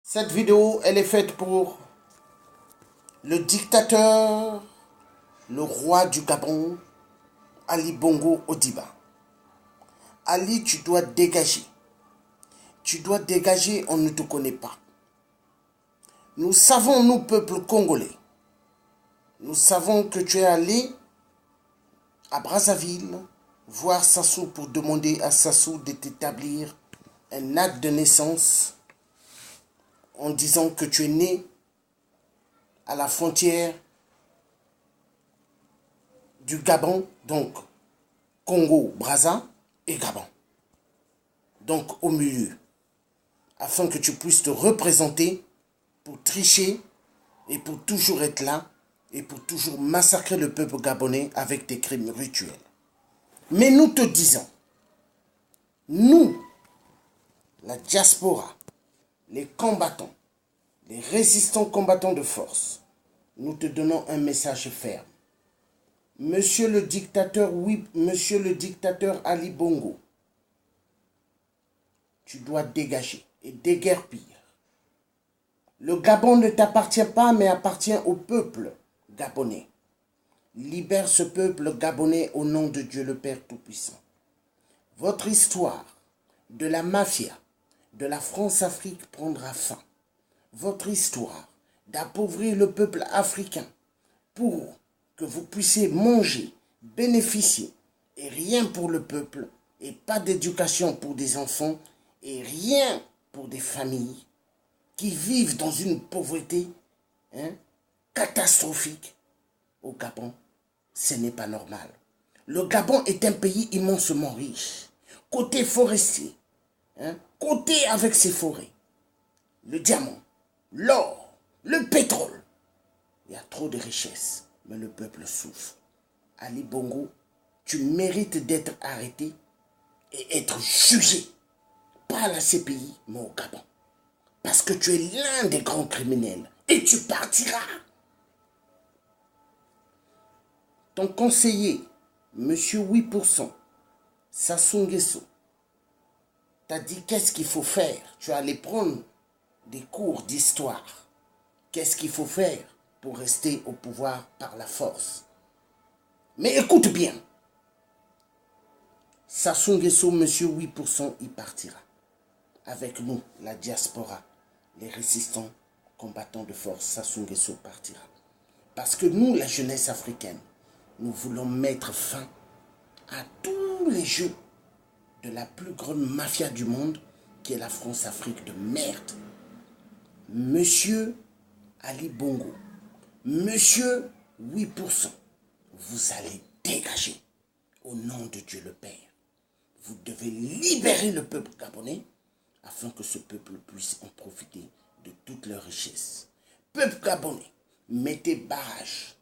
Cette vidéo, elle est faite pour le dictateur, le roi du Gabon, Ali Bongo Ondimba. Ali, tu dois dégager. Tu dois dégager, on ne te connaît pas. Nous savons, nous, peuple congolais, nous savons que tu es allé à Brazzaville voir Sassou pour demander à Sassou de t'établir un acte de naissance en disant que tu es né à la frontière du Gabon, donc Congo, Brazza et Gabon. Donc au milieu, afin que tu puisses te représenter pour tricher et pour toujours être là et pour toujours massacrer le peuple gabonais avec des crimes rituels. Mais nous te disons, nous, la diaspora, les combattants, les résistants combattants de force, nous te donnons un message ferme. Monsieur le dictateur, oui, monsieur le dictateur Ali Bongo, tu dois dégager et déguerpir. Le Gabon ne t'appartient pas, mais appartient au peuple gabonais. Libère ce peuple gabonais au nom de Dieu le Père Tout-Puissant. Votre histoire de la mafia, de la France-Afrique prendra fin. Votre histoire d'appauvrir le peuple africain pour que vous puissiez manger, bénéficier, et rien pour le peuple, et pas d'éducation pour des enfants, et rien pour des familles qui vivent dans une pauvreté catastrophique au Gabon. Ce n'est pas normal. Le Gabon est un pays immensement riche. Côté forestier, côté avec ses forêts, le diamant, l'or, le pétrole. Il y a trop de richesses, mais le peuple souffre. Ali Bongo, tu mérites d'être arrêté et être jugé, pas à la CPI, mais au Gabon. Parce que tu es l'un des grands criminels et tu partiras. Ton conseiller, monsieur 8%, Sassou Nguesso, t'a dit qu'est-ce qu'il faut faire. Tu allais prendre des cours d'histoire. Qu'est-ce qu'il faut faire pour rester au pouvoir par la force. Mais écoute bien. Sassou Nguesso, monsieur 8%, il partira. Avec nous, la diaspora, les résistants, combattants de force, Sassou Nguesso partira. Parce que nous, la jeunesse africaine, nous voulons mettre fin à tous les jeux de la plus grande mafia du monde, qui est la France-Afrique de merde. Monsieur Ali Bongo, monsieur 8%, vous allez dégager au nom de Dieu le Père. Vous devez libérer le peuple gabonais afin que ce peuple puisse en profiter de toutes leurs richesses. Peuple gabonais, mettez barrage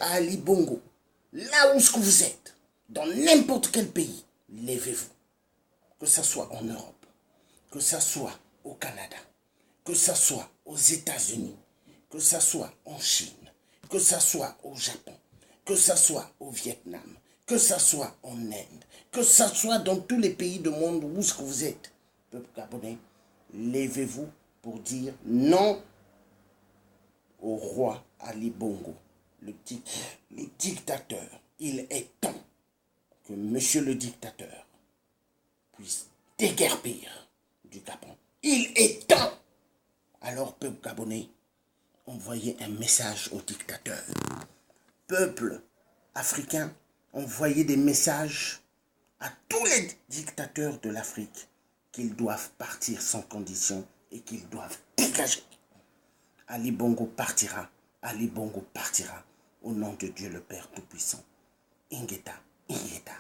à Ali Bongo. Là où vous êtes, dans n'importe quel pays, levez-vous. Que ce soit en Europe, que ce soit au Canada, que ce soit aux États-Unis, que ce soit en Chine, que ce soit au Japon, que ce soit au Vietnam, que ce soit en Inde, que ce soit dans tous les pays du monde où vous êtes, peuple gabonais, levez-vous pour dire non au roi Ali Bongo, le dictateur. Il est temps que monsieur le dictateur puisse déguerpir du Gabon. Il est temps. Alors, peuple gabonais, envoyez un message au dictateur. Peuple africain, envoyez des messages à tous les dictateurs de l'Afrique qu'ils doivent partir sans condition et qu'ils doivent dégager. Ali Bongo partira. Ali Bongo partira au nom de Dieu le Père Tout-Puissant. Ingeta, Ingeta.